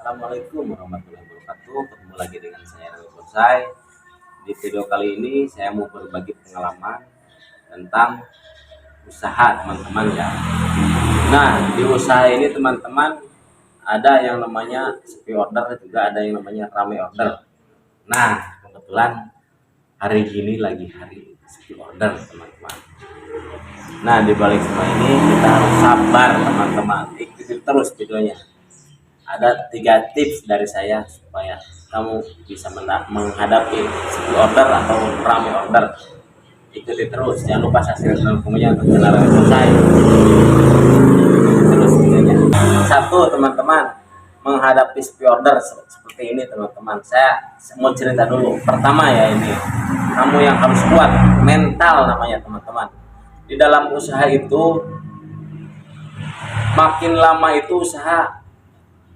Assalamualaikum warahmatullahi wabarakatuh. Ketemu lagi dengan saya Rawi Bonsai. Di video kali ini saya mau berbagi pengalaman tentang usaha teman-teman ya. Nah, di usaha ini teman-teman ada yang namanya sepi order, juga ada yang namanya rame order. Nah, kebetulan hari gini lagi hari sepi order teman-teman. Nah, di balik semua ini kita harus sabar teman-teman. Ikuti terus videonya. Ada 3 tips dari saya supaya kamu bisa menghadapi sepi order atau rame order. Ikuti terus, jangan lupa subscribe dan komennya untuk channel Rawi Bonsai. Terus videonya. 1 teman-teman, menghadapi sepi order seperti ini teman-teman. Saya mau cerita dulu. Pertama ya, ini kamu yang harus kuat, mental namanya teman-teman. Di dalam usaha itu makin lama itu usaha,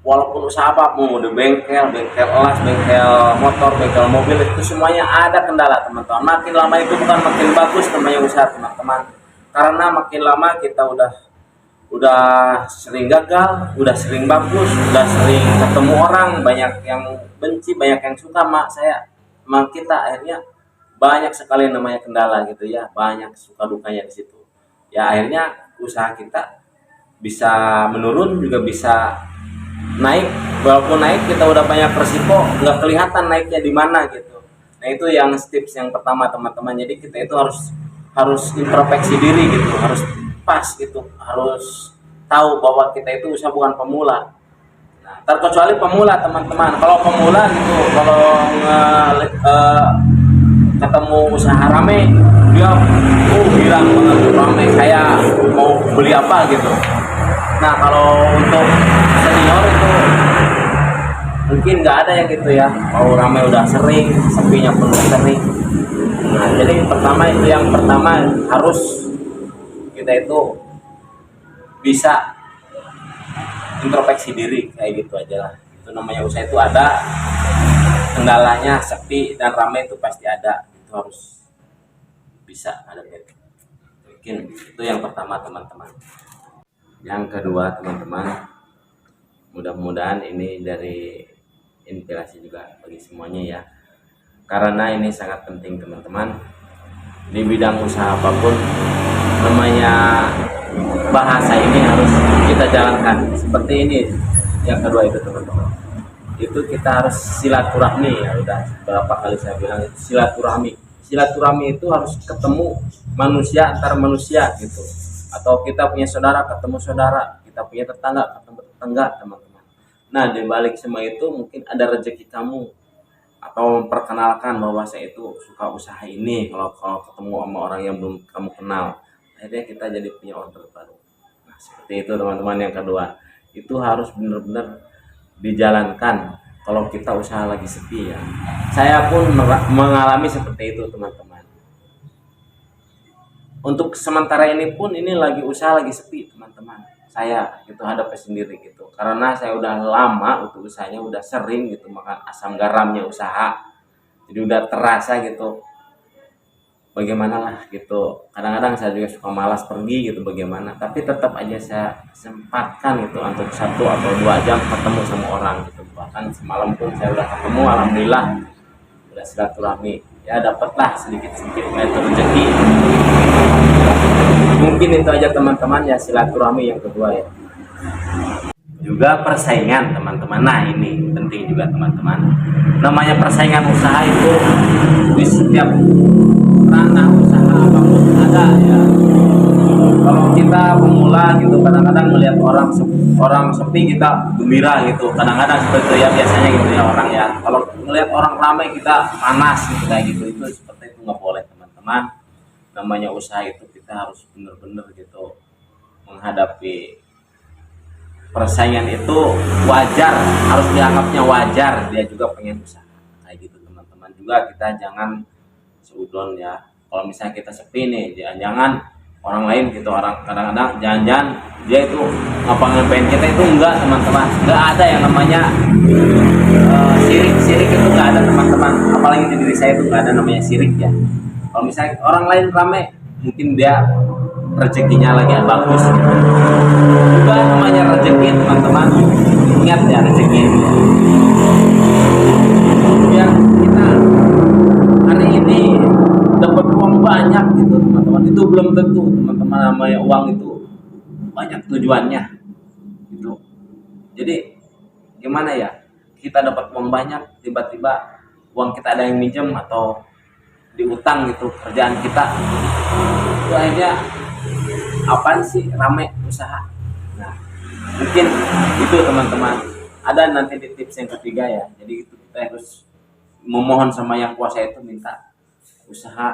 walaupun usaha apapun, udah bengkel elas, bengkel motor, bengkel mobil, itu semuanya ada kendala teman-teman. Makin lama itu bukan makin bagus namanya usaha teman-teman, karena makin lama kita udah sering gagal, udah sering bagus, udah sering ketemu orang, banyak yang benci, banyak yang suka sama kita, akhirnya banyak sekali namanya kendala gitu ya, banyak suka dukanya di situ. Ya akhirnya usaha kita bisa menurun, juga bisa naik. Walaupun naik kita udah banyak resiko, nggak kelihatan naiknya di mana gitu. Nah itu yang tips yang pertama teman-teman. Jadi kita itu harus introspeksi diri gitu, harus pas gitu, harus tahu bahwa kita itu usaha bukan pemula. Nah, terkecuali pemula teman-teman. Kalau pemula gitu, kalau ketemu usaha rame, dia bilang banget rame, saya mau beli apa gitu. Nah kalau untuk senior itu mungkin nggak ada yang gitu ya, mau rame udah sering, sepinya pun udah sering. Nah jadi yang pertama harus kita itu bisa introspeksi diri, kayak gitu aja lah. Itu namanya usaha itu ada kendalanya, sepi dan ramai itu pasti ada. Itu harus bisa ada. Mungkin itu yang pertama teman-teman. Yang kedua teman-teman, mudah-mudahan ini dari inspirasi juga bagi semuanya ya, karena ini sangat penting teman-teman. Di bidang usaha apapun, namanya bahasa ini harus kita jalankan seperti ini. Yang kedua itu teman-teman, itu kita harus silaturahmi ya. Udah berapa kali saya bilang itu silaturahmi itu harus ketemu manusia antar manusia gitu, atau kita punya saudara ketemu saudara, kita punya tetangga ketemu tetangga teman-teman. Nah di balik semua itu mungkin ada rezeki kamu, atau memperkenalkan bahwa saya itu suka usaha ini. Kalau ketemu sama orang yang belum kamu kenal, akhirnya kita jadi punya order baru. Nah seperti itu teman-teman. Yang kedua itu harus benar-benar dijalankan kalau kita usaha lagi sepi ya. Saya pun mengalami seperti itu teman-teman. Untuk sementara ini pun ini lagi usaha lagi sepi teman-teman. Saya itu hadapi sendiri gitu, karena saya udah lama untuk usahanya, udah sering gitu makan asam garamnya usaha, jadi udah terasa gitu. Bagaimana lah gitu, kadang-kadang saya juga suka malas pergi gitu bagaimana, tapi tetap aja saya sempatkan gitu untuk 1 atau 2 jam ketemu sama orang gitu. Bahkan semalam pun saya udah ketemu, alhamdulillah udah silaturahmi ya, dapatlah sedikit-sedikit itu rezeki. Mungkin itu aja teman-teman ya, silaturahmi yang kedua ya. Juga persaingan teman-teman. Nah ini penting juga teman-teman, namanya persaingan usaha itu di setiap ranah usaha apapun ada ya. Kalau kita pemula gitu, kadang-kadang melihat orang sepi kita gembira gitu, kadang-kadang seperti itu ya, biasanya gitu ya orang ya. Kalau melihat orang ramai kita panas gitu, kayak gitu. Itu seperti itu nggak boleh teman-teman. Namanya usaha itu kita harus benar-benar gitu menghadapi persaingan itu wajar, harus dianggapnya wajar, dia juga pengen usaha kayak gitu teman-teman. Juga kita jangan seudon ya, kalau misalnya kita sepi nih, jangan orang lain gitu, orang kadang-kadang jangan dia itu ngapain kita itu, enggak teman-teman. Enggak ada yang namanya sirik itu enggak ada teman-teman, apalagi di diri saya itu enggak ada namanya sirik ya. Kalau misalnya orang lain rame, mungkin dia rezekinya lagi bagus gitu. Juga namanya rezeki teman-teman, ingat ya rezeki itu biar kita hari ini dapat uang banyak gitu teman-teman, itu belum tentu teman-teman. Namanya uang itu banyak tujuannya gitu. Jadi gimana ya, kita dapat uang banyak, tiba-tiba uang kita ada yang minjem atau diutang gitu kerjaan kita, itu akhirnya apaan sih, rame usaha. Nah mungkin itu teman-teman, ada nanti di tips yang ketiga ya. Jadi itu kita harus memohon sama yang kuasa itu, minta usaha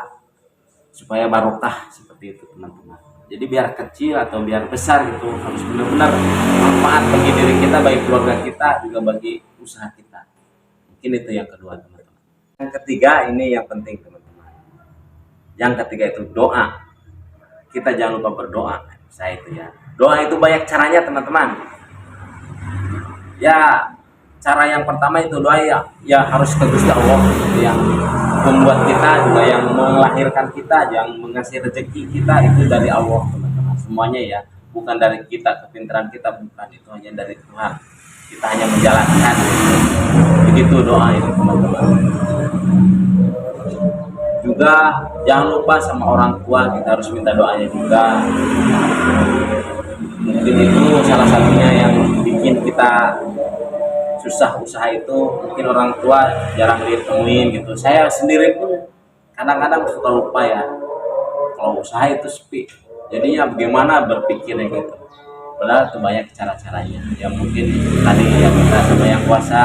supaya barokah seperti itu teman-teman. Jadi biar kecil atau biar besar gitu, harus benar-benar manfaat bagi diri kita, bagi keluarga kita, juga bagi usaha kita. Mungkin itu yang kedua teman-teman. Yang ketiga ini yang penting teman-teman. Yang ketiga itu doa. Kita jangan lupa berdoa. Saya itu ya. Doa itu banyak caranya teman-teman. Ya, cara yang pertama itu doa ya harus ke Gusti Allah, yang membuat kita, juga yang melahirkan kita, yang mengasih rezeki kita itu dari Allah teman-teman. Semuanya ya, bukan dari kita, kepintaran kita bukan, itu hanya dari Tuhan. Kita hanya menjalankan. Begitu doa itu teman-teman. Juga jangan lupa sama orang tua, kita harus minta doanya juga. Mungkin itu salah satunya yang bikin kita susah usaha itu, mungkin orang tua jarang ditemuin gitu. Saya sendiri pun kadang-kadang suka lupa ya kalau usaha itu sepi, jadinya bagaimana berpikirnya gitu. Padahal itu banyak cara-caranya ya. Mungkin tadi ya minta sama yang kuasa,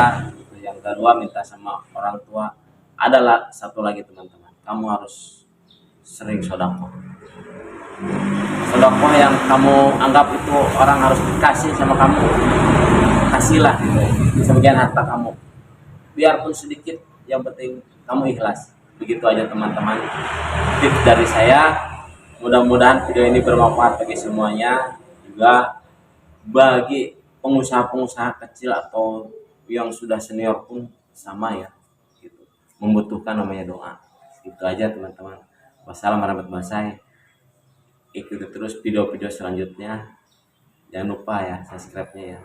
yang kedua minta sama orang tua. Adalah satu lagi teman-teman, kamu harus sering sodako yang kamu anggap itu orang harus dikasih sama kamu, kasihlah gitu ya, sebagian harta kamu, biarpun sedikit, yang penting kamu ikhlas. Begitu aja teman-teman tips dari saya. Mudah-mudahan video ini bermanfaat bagi semuanya, juga bagi pengusaha-pengusaha kecil atau yang sudah senior pun sama ya gitu, membutuhkan namanya doa. Itu aja teman-teman. Wassalamualaikum warahmatullahi wabarakatuh. Ikuti terus video-video selanjutnya, jangan lupa ya subscribe-nya ya.